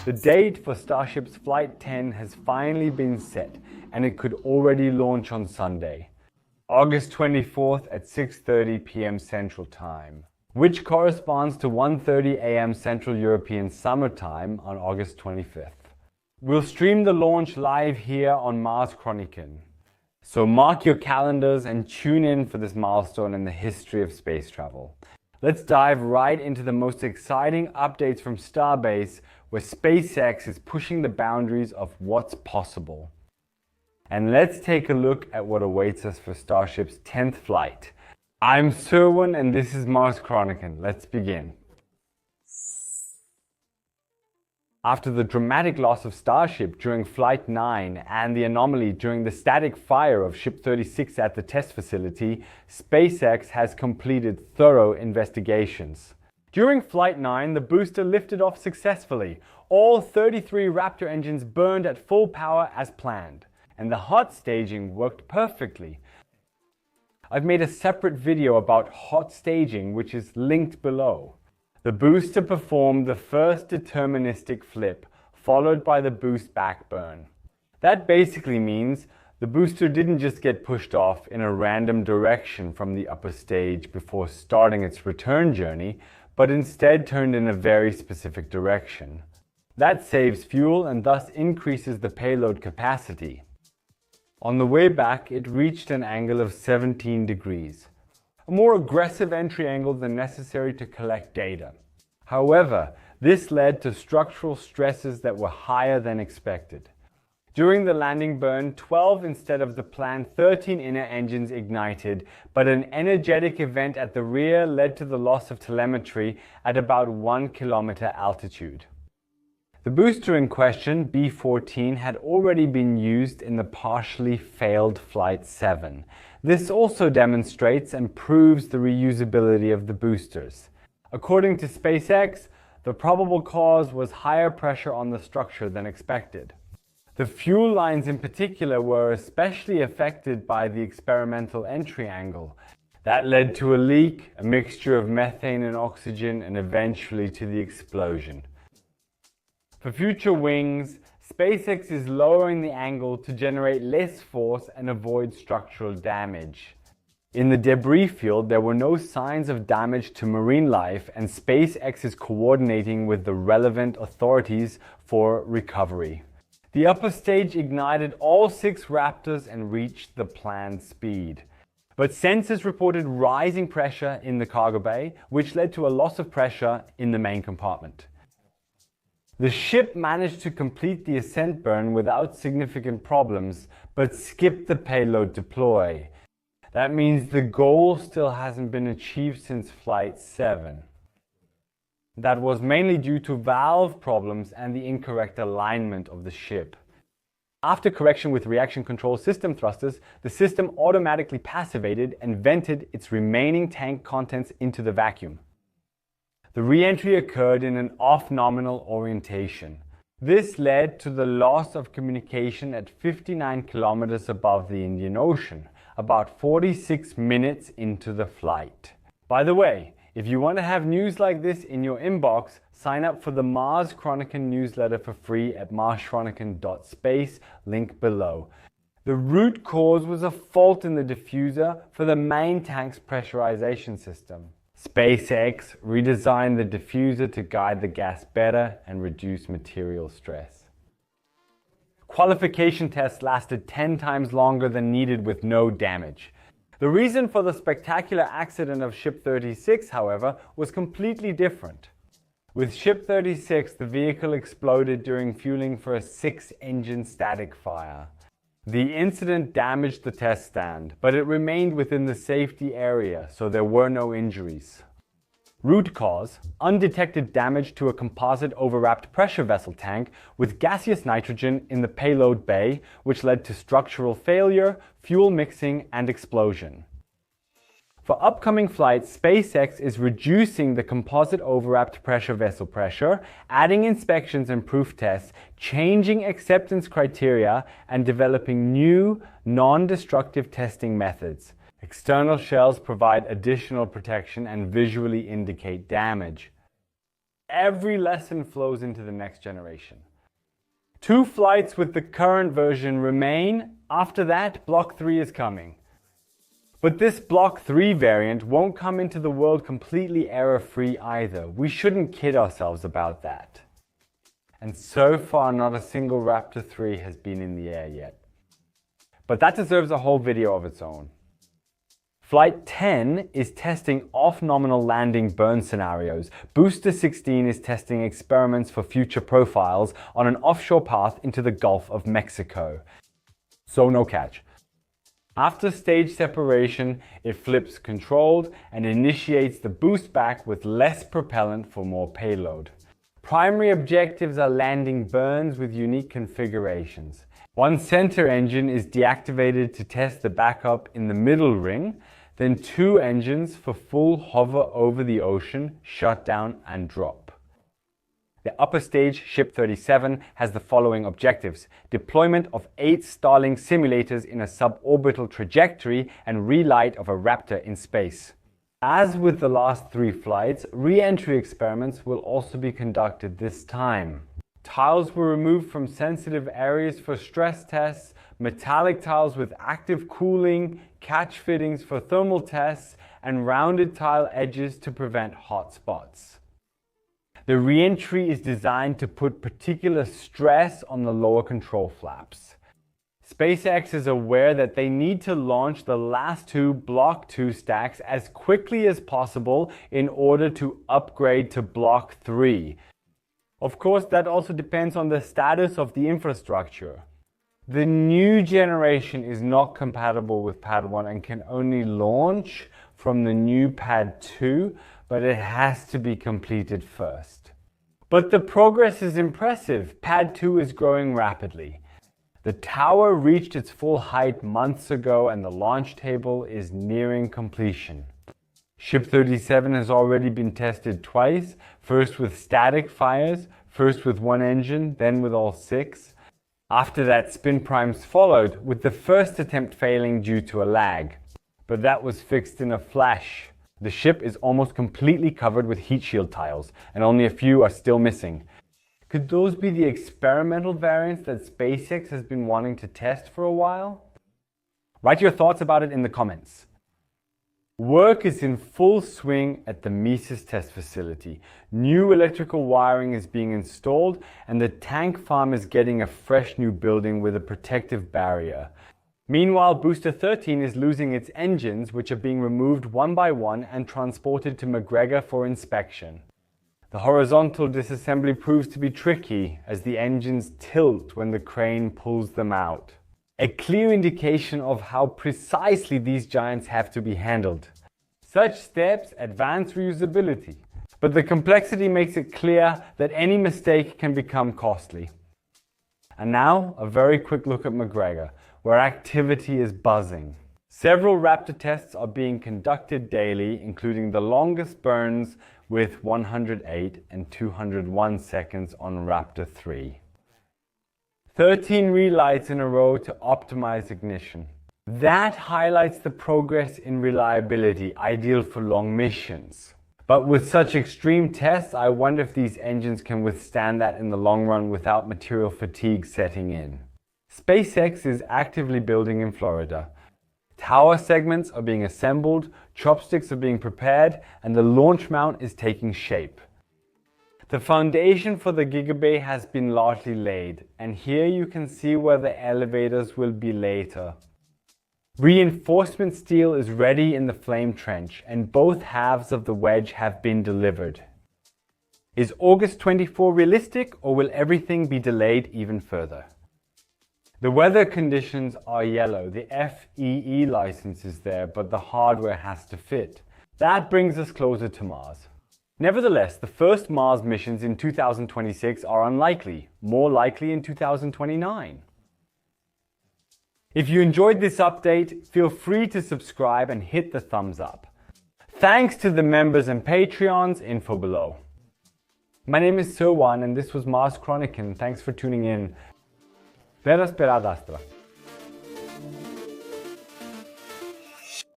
The date for Starship's Flight 10 has finally been set, and it could already launch on Sunday, August 24th at 6:30 p.m. Central Time, which corresponds to 1:30 a.m. Central European Summer Time on August 25th. We'll stream the launch live here on Mars Chronicle, so mark your calendars and tune in for this milestone in the history of space travel. Let's dive right into the most exciting updates from Starbase, where SpaceX is pushing the boundaries of what's possible. And let's take a look at what awaits us for Starship's 10th flight. I'm Serwan and this is Mars Chronicle. Let's begin. After the dramatic loss of Starship during Flight 9 and the anomaly during the static fire of Ship 36 at the test facility, SpaceX has completed thorough investigations. During Flight 9, the booster lifted off successfully. All 33 Raptor engines burned at full power as planned, and the hot staging worked perfectly. I've made a separate video about hot staging, which is linked below. The booster performed the first deterministic flip, followed by the boost backburn. That basically means the booster didn't just get pushed off in a random direction from the upper stage before starting its return journey, but instead turned in a very specific direction. That saves fuel and thus increases the payload capacity. On the way back, it reached an angle of 17 degrees. A more aggressive entry angle than necessary to collect data. However, this led to structural stresses that were higher than expected. During the landing burn, 12 instead of the planned 13 inner engines ignited, but an energetic event at the rear led to the loss of telemetry at about 1 kilometer altitude. The booster in question, B-14, had already been used in the partially failed Flight 7. This also demonstrates and proves the reusability of the boosters. According to SpaceX, the probable cause was higher pressure on the structure than expected. The fuel lines in particular were especially affected by the experimental entry angle. That led to a leak, a mixture of methane and oxygen, and eventually to the explosion. For future wings, SpaceX is lowering the angle to generate less force and avoid structural damage. In the debris field, there were no signs of damage to marine life, and SpaceX is coordinating with the relevant authorities for recovery. The upper stage ignited all 6 Raptors and reached the planned speed. But sensors reported rising pressure in the cargo bay, which led to a loss of pressure in the main compartment. The ship managed to complete the ascent burn without significant problems, but skipped the payload deploy. That means the goal still hasn't been achieved since Flight 7. That was mainly due to valve problems and the incorrect alignment of the ship. After correction with reaction control system thrusters, the system automatically passivated and vented its remaining tank contents into the vacuum. The re-entry occurred in an off-nominal orientation. This led to the loss of communication at 59 kilometers above the Indian Ocean, about 46 minutes into the flight. By the way, if you want to have news like this in your inbox, sign up for the Mars Chronicle newsletter for free at marschronicle.space, link below. The root cause was a fault in the diffuser for the main tank's pressurization system. SpaceX redesigned the diffuser to guide the gas better and reduce material stress. Qualification tests lasted 10 times longer than needed with no damage. The reason for the spectacular accident of Ship 36, however, was completely different. With Ship 36, the vehicle exploded during fueling for a 6-engine static fire. The incident damaged the test stand, but it remained within the safety area, so there were no injuries. Root cause: undetected damage to a composite overwrapped pressure vessel tank with gaseous nitrogen in the payload bay, which led to structural failure, fuel mixing, and explosion. For upcoming flights, SpaceX is reducing the composite overwrapped pressure vessel pressure, adding inspections and proof tests, changing acceptance criteria, and developing new, non-destructive testing methods. External shells provide additional protection and visually indicate damage. Every lesson flows into the next generation. 2 flights with the current version remain. After that, Block 3 is coming. But this Block 3 variant won't come into the world completely error-free either. We shouldn't kid ourselves about that. And so far, not a single Raptor 3 has been in the air yet. But that deserves a whole video of its own. Flight 10 is testing off-nominal landing burn scenarios. Booster 16 is testing experiments for future profiles on an offshore path into the Gulf of Mexico. So no catch. After stage separation, it flips controlled and initiates the boost back with less propellant for more payload. Primary objectives are landing burns with unique configurations. One center engine is deactivated to test the backup in the middle ring, then 2 engines for full hover over the ocean, shutdown and drop. The upper stage, Ship 37, has the following objectives: deployment of 8 Starlink simulators in a suborbital trajectory and relight of a Raptor in space. As with the last 3 flights, re-entry experiments will also be conducted this time. Tiles were removed from sensitive areas for stress tests, metallic tiles with active cooling, catch fittings for thermal tests, and rounded tile edges to prevent hot spots. The re-entry is designed to put particular stress on the lower control flaps. SpaceX is aware that they need to launch the last 2 Block 2 stacks as quickly as possible in order to upgrade to Block 3. Of course, that also depends on the status of the infrastructure. The new generation is not compatible with Pad 1 and can only launch from the new Pad 2, but it has to be completed first. But the progress is impressive. Pad 2 is growing rapidly. The tower reached its full height months ago and the launch table is nearing completion. Ship 37 has already been tested twice, first with static fires, first with 1 engine, then with all 6. After that, spin primes followed, with the first attempt failing due to a lag. But that was fixed in a flash. The ship is almost completely covered with heat shield tiles, and only a few are still missing. Could those be the experimental variants that SpaceX has been wanting to test for a while? Write your thoughts about it in the comments. Work is in full swing at the Mises test facility. New electrical wiring is being installed and the tank farm is getting a fresh new building with a protective barrier. Meanwhile, Booster 13 is losing its engines, which are being removed one by one and transported to McGregor for inspection. The horizontal disassembly proves to be tricky as the engines tilt when the crane pulls them out. A clear indication of how precisely these giants have to be handled. Such steps advance reusability, but the complexity makes it clear that any mistake can become costly. And now, a very quick look at McGregor, where activity is buzzing. Several Raptor tests are being conducted daily, including the longest burns with 108 and 201 seconds on Raptor 3. 13 relights in a row to optimize ignition. That highlights the progress in reliability, ideal for long missions. But with such extreme tests, I wonder if these engines can withstand that in the long run without material fatigue setting in. SpaceX is actively building in Florida. Tower segments are being assembled, chopsticks are being prepared, and the launch mount is taking shape. The foundation for the Gigabay has been largely laid, and here you can see where the elevators will be later. Reinforcement steel is ready in the flame trench, and both halves of the wedge have been delivered. Is August 24 realistic, or will everything be delayed even further? The weather conditions are yellow. The FEE license is there, but the hardware has to fit. That brings us closer to Mars. Nevertheless, the first Mars missions in 2026 are unlikely, more likely in 2029. If you enjoyed this update, feel free to subscribe and hit the thumbs up. Thanks to the members and Patreons, info below. My name is Sirwan and this was Mars Chronicle. Thanks for tuning in. Vera sperad astra.